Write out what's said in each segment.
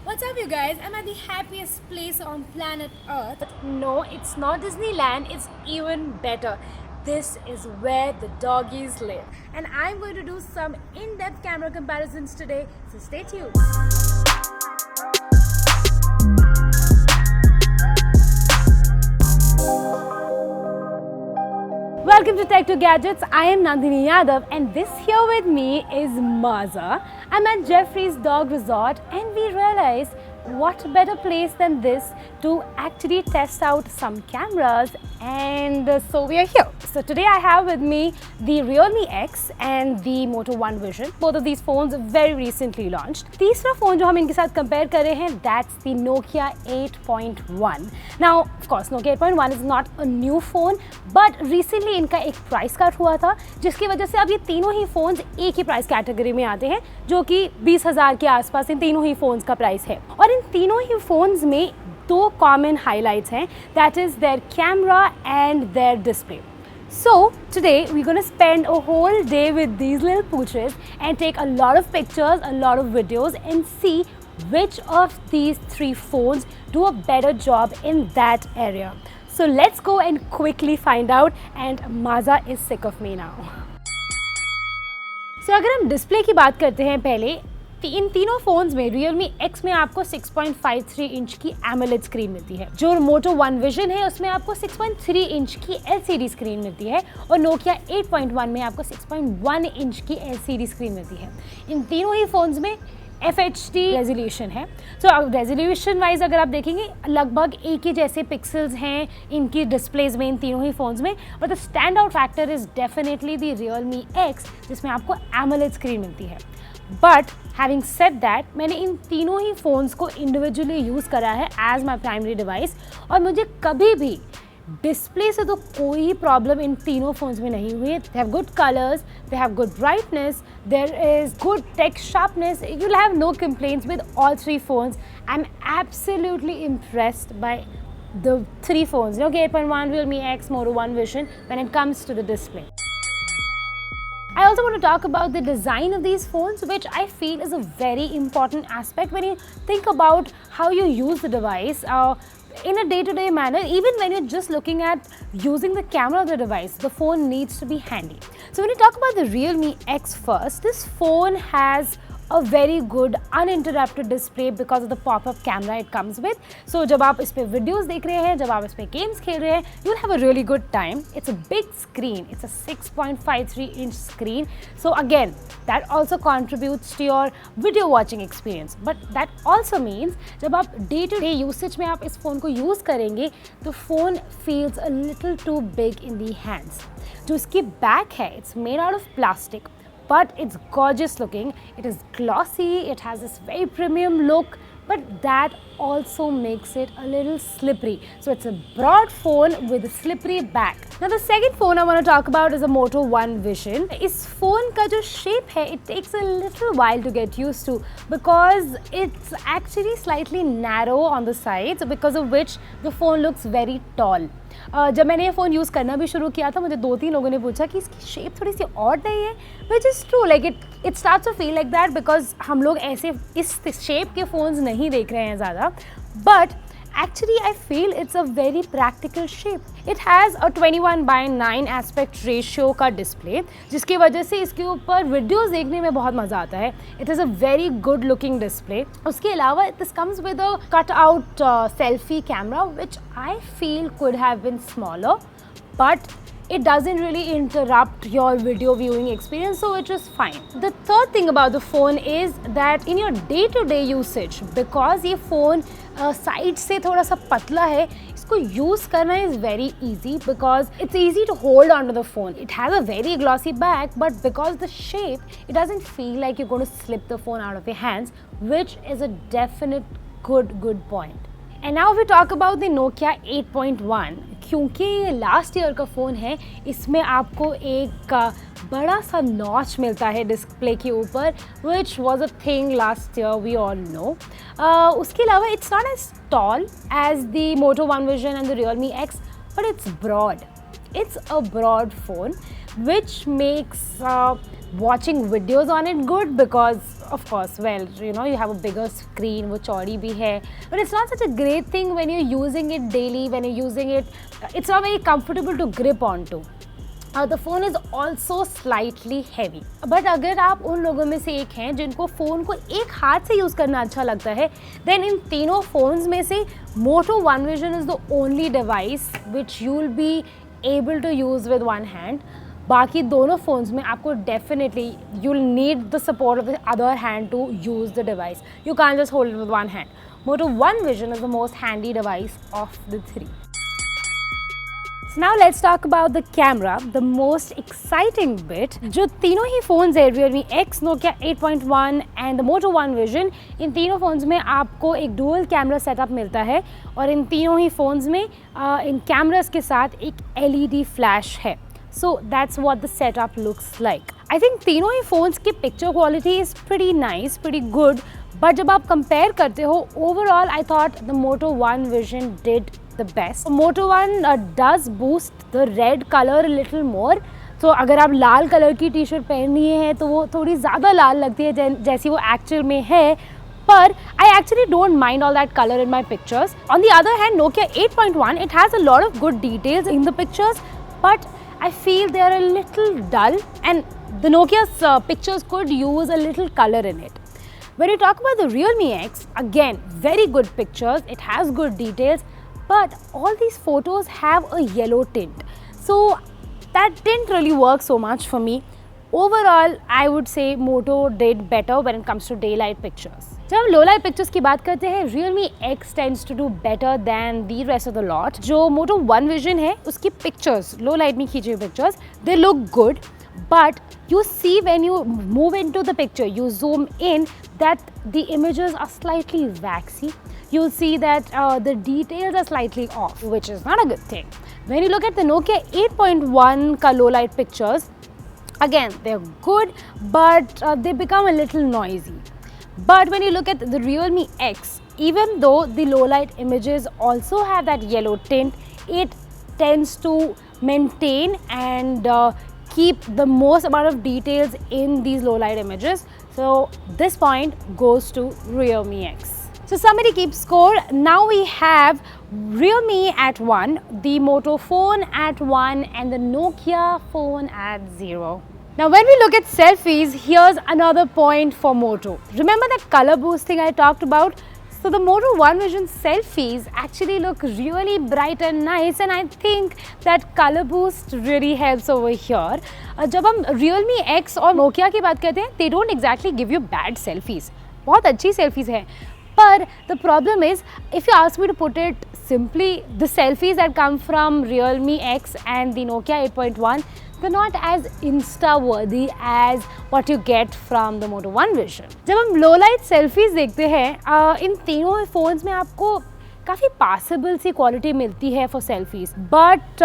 What's up, you guys? I'm at the happiest place on planet Earth. No, it's not Disneyland, it's even better. This is where the doggies live. And I'm going to do some in-depth camera comparisons today, so stay tuned. Welcome to Tech to Gadgets. I am Nandini Yadav and this here with me is Maza. I'm at Jeffurry'S Dog Resort and we realized what better place than this to actually test out some cameras, and so we are here. So today I have with me the Realme X and the Moto 1 Vision. Both of these phones very recently launched. तीसरा phone जो हम इनके साथ compare कर रहे हैं, that's the Nokia 8.1. Now of course Nokia 8.1 is not a new phone, but recently इनका एक price cut हुआ था जिसकी वजह से अब ये तीनों ही phones एक ही price category में आते हैं, जो कि 20,000 के आसपास इन तीनों ही phones का price है. और इन तीनों ही phones में दो common highlights हैं, that is their camera and their display. So today we're going to spend a whole day with these little pooches and take a lot of pictures, a lot of videos, and see which of these three phones do a better job in that area. So let's go and quickly find out, and Maza is sick of me now. So अगर हम display की बात करते हैं पहले, इन तीनों phones में Realme X में आपको 6.53 इंच की AMOLED स्क्रीन मिलती है, जो Moto 1 Vision है उसमें आपको 6.3 इंच की LCD स्क्रीन मिलती है, और Nokia 8.1 में आपको 6.1 इंच की LCD स्क्रीन मिलती है. इन तीनों ही फोन्स में FHD रेजोल्यूशन है. तो रेजोल्यूशन वाइज अगर आप देखेंगे लगभग एक ही जैसे पिक्सल्स हैं इनकी डिस्प्लेज में इन तीनों ही फोन्स में, but the stand out factor is definitely the Realme X जिसमें आपको AMOLED स्क्रीन मिलती है. बट हैविंग सेड दैट, मैंने इन तीनों ही फ़ोन्स को इंडिविजुअली यूज़ करा है एज माई प्राइमरी डिवाइस, और मुझे कभी भी डिस्प्ले से तो कोई ही प्रॉब्लम इन तीनों फ़ोन्स में नहीं हुई है. They have good colours, they have good brightness, there is good text sharpness. You will have no complaints with all three phones. I am absolutely impressed by the three phones, Nokia 8.1, Realme X, Moto 1 Vision, when it comes to the display. I also want to talk about the design of these phones, which I feel is a very important aspect when you think about how you use the device in a day-to-day manner. Even when you're just looking at using the camera of the device, the phone needs to be handy. So when you talk about the Realme X first, this phone has a very good uninterrupted display because of the pop-up camera it comes with. So जब आप इस पे videos देख रहे हैं, जब आप इस पे games खेल रहे हैं, you'll have a really good time. It's a big screen. It's a 6.53 inch screen. So again, that also contributes to your video watching experience. But that also means जब आप day-to-day usage में आप इस phone को use करेंगे, तो phone feels a little too big in the hands. जो इसकी back है, it's made out of plastic, but it's gorgeous looking. It is glossy, it has this very premium look, but that also makes it a little slippery. So it's a broad phone with a slippery back. Now the second phone I want to talk about is a Moto 1 Vision. इस phone का जो shape है, it takes a little while to get used to because it's actually slightly narrow on the sides, because of which the phone looks very tall. जब मैंने ये phone use करना भी शुरू किया था, मुझे 2-3 लोगों ने पूछा कि इसकी शेप थोड़ी सी ऑड नहीं है, which is true. Like it starts to feel like that because हम लोग ऐसे इस शेप के फ़ोन्स नहीं देख रहे हैं ज़्यादा. But actually I feel it's a very practical shape. It has a 21:9 aspect ratio का display, जिसकी वजह से इसके ऊपर वीडियोस देखने में बहुत मज़ा आता है. It is a very good looking display. उसके अलावा this comes with a cut out selfie camera, which I feel could have been smaller, but it doesn't really interrupt your video viewing experience, so it is fine. The third thing about the phone is that in your day-to-day usage, because ये phone side से थोड़ा सा पतला है, इसको use करना is very easy because it's easy to hold onto the phone. It has a very glossy back, but because the shape, it doesn't feel like you're going to slip the phone out of your hands, which is a definite good point. And now we talk about the Nokia 8.1. क्योंकि ये last year का phone है, इसमें आपको एक बड़ा सा notch मिलता है डिस्प्ले के ऊपर, which was a thing last year, we all know. उसके अलावा it's not as tall as the Moto 1 Vision and the Realme X, but it's broad. It's a broad phone, which makes watching videos on it good because of course, well, you know, you have a bigger screen, वो चौड़ी भी है, but it's not such a great thing when you're using it daily, when you're using it, it's not very comfortable to grip onto. The phone is also slightly heavy. But अगर आप उन लोगों में से एक हैं जिनको फ़ोन को एक हाथ से यूज़ करना अच्छा लगता है, then इन तीनों फ़ोन्स में से Moto One Vision is the only device which you'll be able to use with one hand. बाकी दोनों फ़ोन्स में आपको definitely you'll need the support of the other hand to use the device. You can't just hold it with one hand. Moto One Vision is the most handy device of the three. So now let's talk about the camera, the most exciting bit. जो तीनों ही phones है, Realme X, Nokia 8.1 and the Moto One Vision, इन तीनों phones में आपको एक dual camera setup मिलता है और इन तीनों ही phones में इन cameras के साथ एक LED flash है. So that's what the setup looks like. I think तीनों ही phones की picture quality is pretty nice, pretty good. But जब आप compare करते हो, overall I thought the Moto One Vision did the best. Moto One does boost the red color a little more. तो अगर आप लाल colour की T shirt पहनी है तो वो थोड़ी ज़्यादा लाल लगती है जैसी वो एक्चुअल में है. But I actually don't mind all that color in my pictures. On the other hand, Nokia 8.1, it has a lot of good details in the pictures, but I feel they are a little dull and the Nokia's pictures could use a little color in it. When you talk about the Realme X, again, very good pictures, it has good details, but all these photos have a yellow tint. So that didn't really work so much for me. Overall, I would say Moto did better when it comes to daylight pictures. जब हम low light pictures की बात करते हैं, Realme X tends to do better than the rest of the lot. जो Moto One Vision है, उसकी pictures, low light में खींची हुई pictures, they look good, but you see when you move into the picture, you zoom in, that the images are slightly waxy. You'll see that the details are slightly off, which is not a good thing. When you look at the Nokia 8.1 ka low light pictures, again, they're good, but they become a little noisy. But when you look at the Realme X, even though the low light images also have that yellow tint, it tends to maintain and keep the most amount of details in these low light images. So this point goes to Realme X. So somebody keeps score. Now we have Realme at 1, the Moto phone at 1 and the Nokia phone at 0. Now when we look at selfies, here's another point for Moto. Remember that color boost thing I talked about? So the Moto One Vision selfies actually look really bright and nice, and I think that color boost really helps over here. जब हम Realme X और Nokia की बात करते हैं, they don't exactly give you bad selfies. बहुत अच्छी selfies हैं. But the problem is, if you ask me to put it simply, the selfies that come from Realme X and the Nokia 8.1, they're not as insta-worthy as what you get from the Moto One Vision. जब हम low light selfies देखते हैं, इन तीनों phones में आपको काफ़ी passable सी quality मिलती है for selfies. But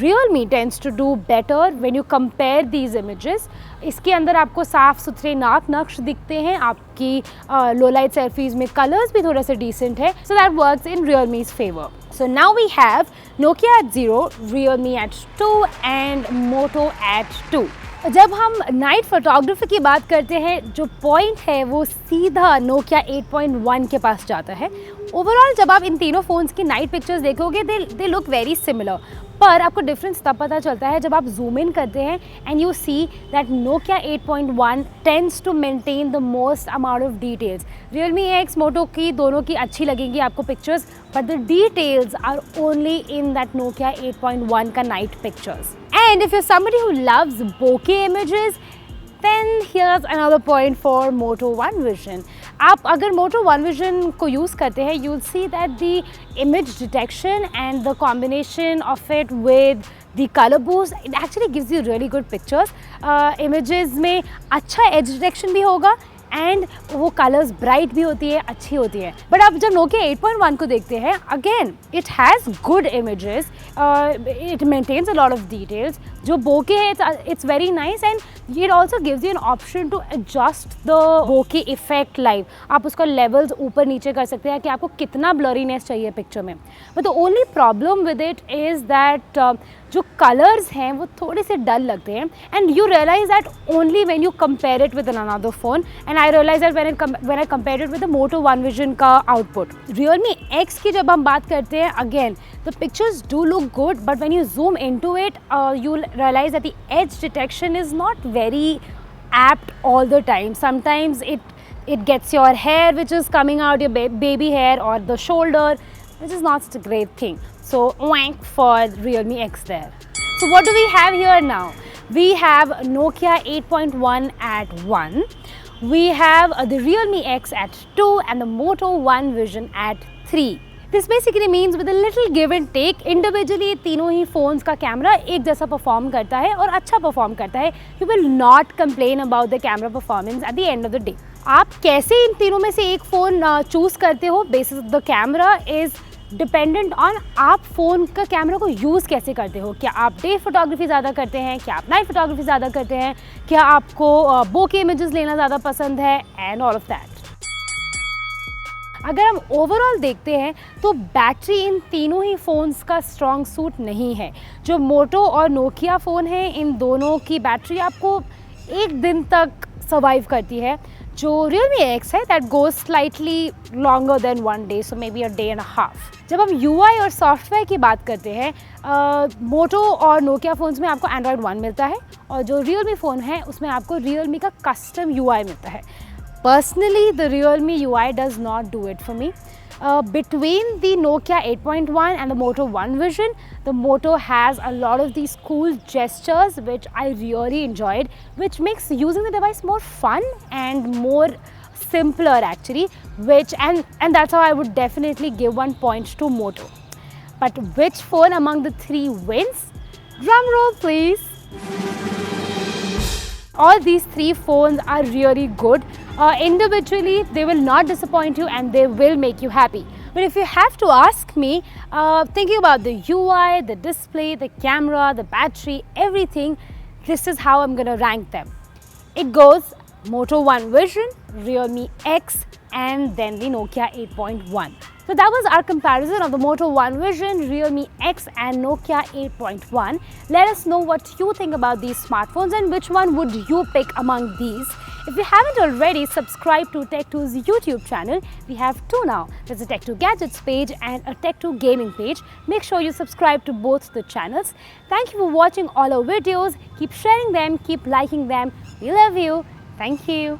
Realme tends to do better when you compare these images. इसके अंदर आपको साफ सुथरे नाक नक्श दिखते हैं, आपकी low light selfies में colors भी थोड़ा सा decent है. So that works in Realme's favor. So now we have Nokia at 0, Realme at 2 and Moto at 2. जब हम नाइट फोटोग्राफी की बात करते हैं, जो पॉइंट है वो सीधा Nokia 8.1 के पास जाता है. ओवरऑल जब आप इन तीनों फ़ोन्स की नाइट पिक्चर्स देखोगे, दे लुक वेरी सिमिलर, पर आपको डिफरेंस तब पता चलता है जब आप जूम इन करते हैं and you see that Nokia 8.1 tends to maintain the most amount of details. Realme X, Moto की दोनों की अच्छी लगेंगी आपको pictures, but the details are only in that Nokia 8.1 का night pictures. And if you're somebody who loves bokeh images, then here's another point for Moto One Vision. आप अगर Moto One Vision को use करते हैं, you'll see that the image detection and the combination of it with the color boost, it actually gives you really good pictures. Images में अच्छा edge detection भी होगा and वो कलर्स ब्राइट भी होती है, अच्छी होती है. बट आप जब Nokia 8.1 को देखते हैं, again it has good images, it maintains a lot of details, जो bokeh है it's very nice and it also gives you an option to adjust the bokeh effect live. आप उसका levels ऊपर नीचे कर सकते हैं कि आपको कितना blurriness चाहिए पिक्चर में. But the only problem with it is that जो कलर्स हैं वो थोड़े से डल लगते हैं and you realise that only when you compare it with another phone and I realise that when I compare it with the Moto One Vision का output. Realme X की जब हम बात करते हैं again the pictures do look good but when you zoom into it you realise that the edge detection is not very apt all the time. Sometimes it gets your hair which is coming out, your baby hair or the shoulder, which is not such a great thing. So wank for Realme X there. So what do we have here now? We have Nokia 8.1 at 1. We have the Realme X at 2 and the Moto One Vision at 3. This basically means with a little give and take, individually तीनों ही phones का camera एक जैसा perform करता है और अच्छा perform करता है. You will not complain about the camera performance at the end of the day. आप कैसे इन तीनों में से एक फ़ोन चूज़ करते हो basis the camera is dependent on आप फ़ोन का कैमरा को यूज़ कैसे करते हो. क्या आप डे फोटोग्राफी ज़्यादा करते हैं, क्या आप नाइट फोटोग्राफी ज़्यादा करते हैं, क्या आपको बोके इमेजेस लेना ज़्यादा पसंद है एंड ऑल ऑफ दैट. अगर हम ओवरऑल देखते हैं तो बैटरी इन तीनों ही फ़ोन्स का स्ट्रॉन्ग सूट नहीं है. जो मोटो और नोकिया फ़ोन है इन दोनों की बैटरी आपको एक दिन तक सर्वाइव करती है. जो Realme X है that goes slightly longer than 1 day, so may be a day and a half. जब हम UI और सॉफ्टवेयर की बात करते हैं मोटो और नोकिया फ़ोन्स में आपको Android 1 मिलता है और जो Realme फ़ोन है उसमें आपको Realme का कस्टम UI मिलता है. Personally, the Realme UI does not do it for me. Between the Nokia 8.1 and the Moto One Vision, the Moto has a lot of these cool gestures which I really enjoyed, which makes using the device more fun and more simpler actually, which and that's how I would definitely give 1 point to Moto. But which phone among the three wins? Drum roll please. All these three phones are really good. Individually, they will not disappoint you and they will make you happy. But if you have to ask me, thinking about the UI, the display, the camera, the battery, everything, this is how I'm going to rank them. It goes Moto One Vision, Realme X, and then the Nokia 8.1. So that was our comparison of the Moto One Vision, Realme X and Nokia 8.1. Let us know what you think about these smartphones and which one would you pick among these. If you haven't already, subscribe to Tech2's YouTube channel. We have two now. There's a Tech2 Gadgets page and a Tech2 Gaming page. Make sure you subscribe to both the channels. Thank you for watching all our videos. Keep sharing them, keep liking them. We love you. Thank you.